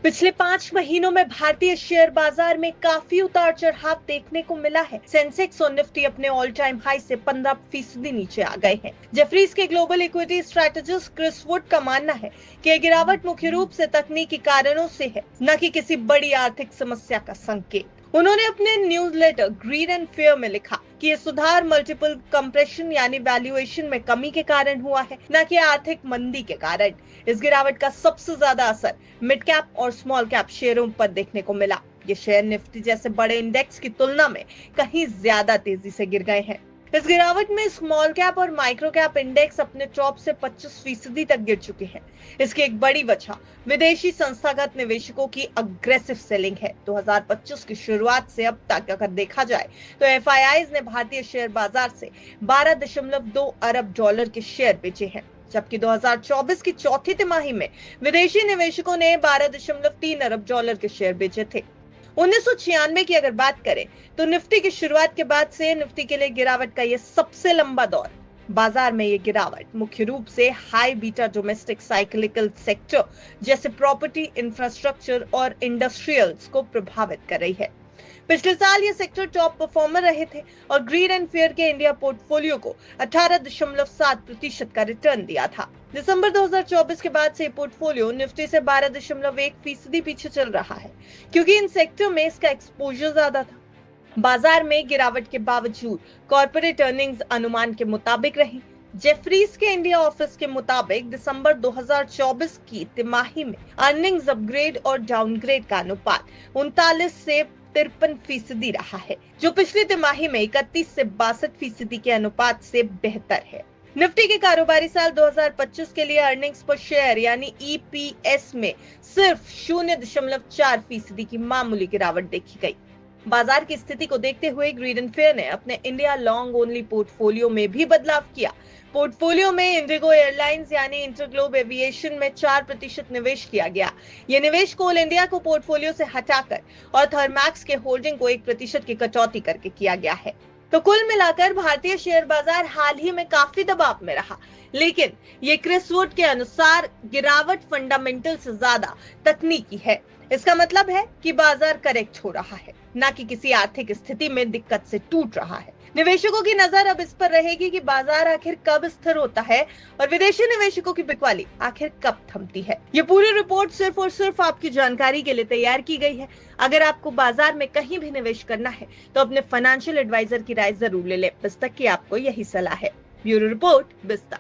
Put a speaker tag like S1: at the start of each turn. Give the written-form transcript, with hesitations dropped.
S1: पिछले 5 महीनों में भारतीय शेयर बाजार में काफी उतार चढ़ाव देखने को मिला है। सेंसेक्स और निफ्टी अपने ऑल टाइम हाई से 15% नीचे आ गए हैं। जेफरीज के global equity strategist Chris Wood का मानना है कि यह गिरावट मुख्य रूप से तकनीकी कारणों से है, न कि किसी बड़ी आर्थिक समस्या का संकेत। उन्होंने अपने न्यूज़लेटर ग्रीड एंड फेयर में लिखा कि ये सुधार मल्टीपल कंप्रेशन यानी वैल्यूएशन में कमी के कारण हुआ है, न कि आर्थिक मंदी के कारण। इस गिरावट का सबसे ज्यादा असर मिड कैप और स्मॉल कैप शेयरों पर देखने को मिला। ये शेयर निफ्टी जैसे बड़े इंडेक्स की तुलना में कहीं ज्यादा तेजी से गिर गए हैं। इस गिरावट में स्मॉल कैप और माइक्रो कैप इंडेक्स अपने टॉप से 25% तक गिर चुके हैं। इसकी एक बड़ी वजह विदेशी संस्थागत निवेशकों की अग्रेसिव सेलिंग है। 2025 की शुरुआत से अब तक अगर देखा जाए तो एफआईआईज ने भारतीय शेयर बाजार से 12.2 अरब डॉलर के शेयर बेचे हैं, जबकि 2024 की चौथी तिमाही में विदेशी निवेशकों ने 12.3 अरब डॉलर के शेयर बेचे थे। 1996 की अगर बात करें तो निफ्टी की शुरुआत के बाद से निफ्टी के लिए गिरावट का यह सबसे लंबा दौर। बाजार में ये गिरावट मुख्य रूप से high beta domestic cyclical sector जैसे प्रॉपर्टी, इंफ्रास्ट्रक्चर और इंडस्ट्रियल्स को प्रभावित कर रही है। पिछले साल ये सेक्टर टॉप परफॉर्मर रहे थे और ग्रीड एंड फेयर के इंडिया पोर्टफोलियो को 18.7% का रिटर्न दिया था। दिसंबर 2024 के बाद से पोर्टफोलियो निफ्टी से 12.1% पीछे चल रहा है, क्योंकि इन सेक्टर में इसका एक्सपोजर ज्यादा था। बाजार में गिरावट के बावजूद कॉर्पोरेट अर्निंग्स अनुमान के मुताबिक रही। जेफरीज के इंडिया ऑफिस के मुताबिक दिसंबर 2024 की तिमाही में अर्निंग्स अपग्रेड और डाउनग्रेड का अनुपात 39 से 53% रहा है, जो पिछली तिमाही में 31 से 62% के अनुपात से बेहतर है। निफ्टी के कारोबारी साल 2025 के लिए अर्निंग्स पर शेयर यानी ईपीएस में सिर्फ 0.4% की मामूली गिरावट देखी गई। बाजार की स्थिति को देखते हुए ग्रीड एंड फेयर ने अपने इंडिया लॉन्ग ओनली पोर्टफोलियो में भी बदलाव किया। पोर्टफोलियो में इंडिगो एयरलाइंस यानी इंटरग्लोब एविएशन में 4% निवेश किया गया। यह निवेश कोल इंडिया को पोर्टफोलियो से हटाकर और थर्मैक्स के होल्डिंग को 1% की कटौती करके किया गया है। तो कुल मिलाकर भारतीय शेयर बाजार हाल ही में काफी दबाव में रहा, लेकिन ये क्रिस वुड के अनुसार गिरावट फंडामेंटल से ज्यादा तकनीकी है। इसका मतलब है कि बाजार करेक्ट हो रहा है, न कि किसी आर्थिक स्थिति में दिक्कत से टूट रहा है। निवेशकों की नजर अब इस पर रहेगी कि बाजार आखिर कब स्थिर होता है और विदेशी निवेशकों की बिकवाली आखिर कब थमती है। ये पूरी रिपोर्ट सिर्फ और सिर्फ आपकी जानकारी के लिए तैयार की गई है। अगर आपको बाजार में कहीं भी निवेश करना है तो अपने फाइनेंशियल एडवाइजर की राय जरूर ले लें। बिस्ता की आपको यही सलाह है। ब्यूरो रिपोर्ट, बिस्ता।